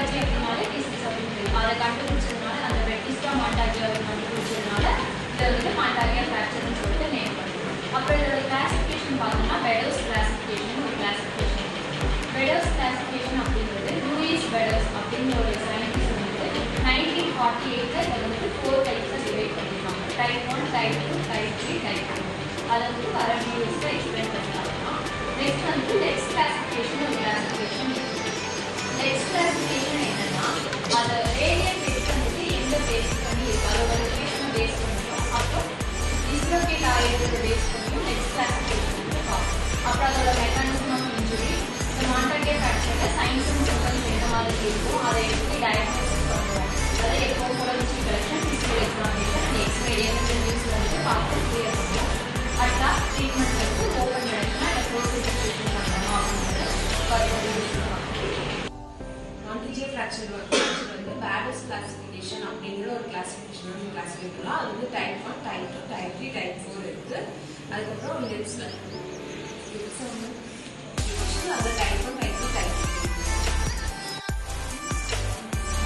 மாண்டாஜி அப்படின்னாலே டிசீஸ் அப்படின்னு அதை கண்டுபிடிச்சதுனால அந்த வெட்டிஸ்டா மாண்டாஜி அவர் கண்டுபிடிச்சதுனால இதை வந்துட்டு மாண்டாகியா ஃப்ராக்சர்னு சொல்லிட்டு நேம் பண்ணுறோம். அப்புறம் இதோட கிளாசிஃபிகேஷன் பார்த்தோம்னா பெடோஸ் கிளாசிஃபிகேஷன் ஒரு கிளாசிஃபிகேஷன். பெடோஸ் கிளாசிஃபிகேஷன் அப்படிங்கிறது லூயிஸ் பெடோஸ் அப்படிங்கிற ஒரு சயின்டிஸ்ட் வந்துட்டு 1948 இதை வந்துட்டு 4 டைப்ஸாக டிவைட் பண்ணியிருக்காங்க. Type 1, type 2, type 3, type 4. அதை வந்துட்டு வர வீடியோஸில் எக்ஸ்பிளைன் பண்ணிக்கலாம். நெக்ஸ்ட் வந்துட்டு லெக்ஸ் கிளாசிஃபிகேஷன் ஒரு கிளாசிஃபிகேஷன் இருக்குது. லெக்ஸ் கிளாசிஃபிகேஷன் என்னன்னா அதை ரேடியன் பேஸ் வந்துட்டு எந்த பேஸ் பண்ணி அதோட லொகேஷனை பேஸ் பண்ணியும் அப்புறம் டிஸ்லோகேட் ஆகிருக்கிறத பேஸ் பண்ணியும் லெக்ஸ் கிளாசிஃபிகேஷன் வந்து பார்ப்போம். அப்புறம் அதோட மெக்கானிசம் ஆஃப் இன்ஜுரி இந்த மாண்டாகியா ஃப்ராக்சரில் சயின்ஸும் சிஸ்டம்ஸ் எந்த மாதிரி இருக்கும் அதை எப்படி டயக்னோசிஸ் பண்ணுவோம் அதை எப்போ கூட வச்சு collection physical examination and x-ray நியூஸில் வந்து பார்த்து கிளியர் பண்ணுவோம். அடுத்தா ட்ரீட்மெண்ட் வந்து open reduction and close reduction பண்ணணும் அப்படிங்கிறது மாண்டாகியா ஃப்ராக்சர் வந்து பேடஸ் கிளாசிஃபிகேஷன் அப்படிங்கிற ஒரு கிளாசிஃபிகேஷன் கிளாசிஃபை பண்ணலாம். அது வந்து டைப் 1, டைப் 2, டைப் 3, டைப் 4 இருக்குது. அதுக்கப்புறம் லிப்ஸில் வந்து அதில் டைப் 1, டைப் 2, டைப் 3.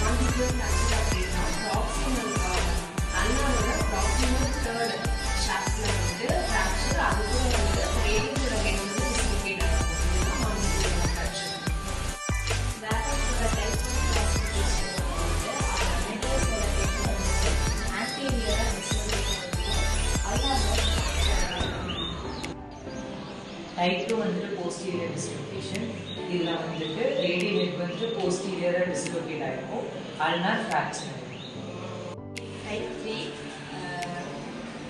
மாண்டாகியா ஃப்ராக்சர் அப்படின்னா ப்ராக்சிமல் அண்ணாவோட ப்ராக்சிமல் தேர்ட் ஷாஃப்ட்ல வந்து ஃப்ராக்சர் அதுக்கும் வந்து ரேடியஸோட ஹெட் வந்து டிஸ்லோகேட் ஆகும். இதுதான் மாண்டாகியா ஃப்ராக்சர். டைப் 2 வந்துட்டு போஸ்டீரியர் டிஸ்லோகேஷன். இதில் வந்துட்டு ரேடியல் ஹெட் வந்துட்டு போஸ்டீரியராக டிஸ்லோகேட் ஆகிருக்கும். Ulnar fracture. Type 3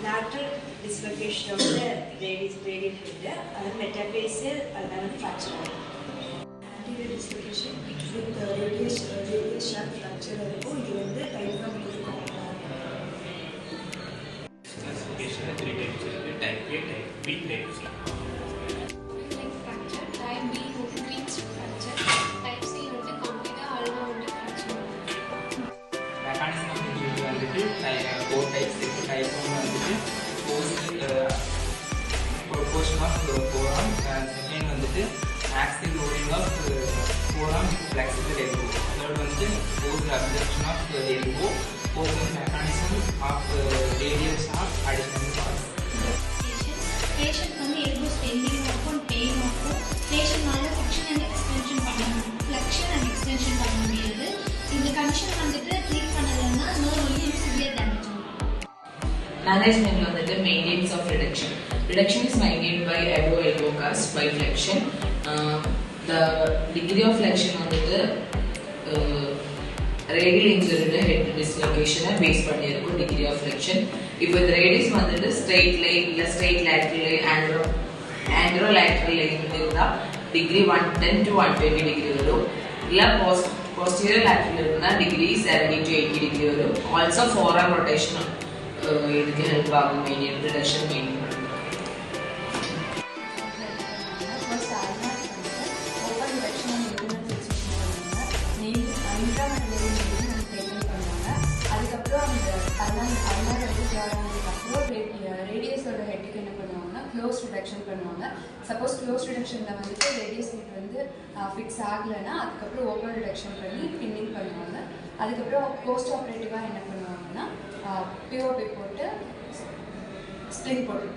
lateral dislocation of the radial head அது metaphyseal ulnar fracture. anterior dislocation with radius shaft fracture இருக்கும். இது வந்து டைப் 1 இருக்கும். classification 3 types இருக்கு. Type A, type B, type C. Type B வந்து twins fracture, type C வந்து complete ulnar fracture. Mechanism of injury வந்துட்டு 4 types இருக்கு. Type 1 வந்துட்டு proportion of forearm, second வந்துட்டு axial loading of forearm with flexible elbow. Third வந்துட்டு post abduction of elbow. Fourth வந்து mechanism of radial shaft additional parts. Patient வந்து elbow bending ஆகும், pain ஆகும். பேஷண்ட்னால flexion and extension பண்ண முடியாது. இந்த கண்டிஷன் வந்துட்டு ட்ரீட் பண்ணலைன்னா நர்வ் வந்து சிவியர் டேமேஜ் ஆகும். Management வந்துட்டு maintenance of reduction. Reduction is maintained by elbow cast by flexion. The degree of flexion வந்துட்டு radial injury head dislocation base பண்ணியிருக்கும் degree of flexion. இப்போ இந்த radius வந்துட்டு straight line இல்ல straight lateral line anterolateral line இருந்தா degree 110 to 120 degree வரும். இல்ல posterior lateral இருந்தா degree 70 to 80 degree வரும். Also forearm rotation இதுக்கு ஹெல்ப் ஆகும் reduction maintain பண்ணுறது. First ulnar open reduction and internal fixation பண்ணுவாங்க. இன்ட்ராமெண்டரி மெயின்டெனன்ஸ் ட்ரீட்மெண்ட் பண்ணுவாங்க. அதுக்கப்புறம் அந்த அல்னார் வந்து கிளியர் ஆனதுக்கப்புறம் ரேடியஸோட ஹெட்டுக்கு என்ன பண்ணுவாங்கன்னா க்ளோஸ் ரிடக்ஷன் பண்ணுவாங்க. சப்போஸ் க்ளோஸ் ரிடக்ஷனில் வந்துட்டு ரேடியஸ் ஹெட் வந்து ஃபிக்ஸ் ஆகலைன்னா அதுக்கப்புறம் ஓப்பன் ரிடக்ஷன் பண்ணி பின்னிங் பண்ணுவாங்க. அதுக்கப்புறம் போஸ்ட் ஆப்ரேட்டிவாக என்ன பண்ணுவாங்கன்னா பிஓபி போட்டு ஸ்ப்ளின் போட்டு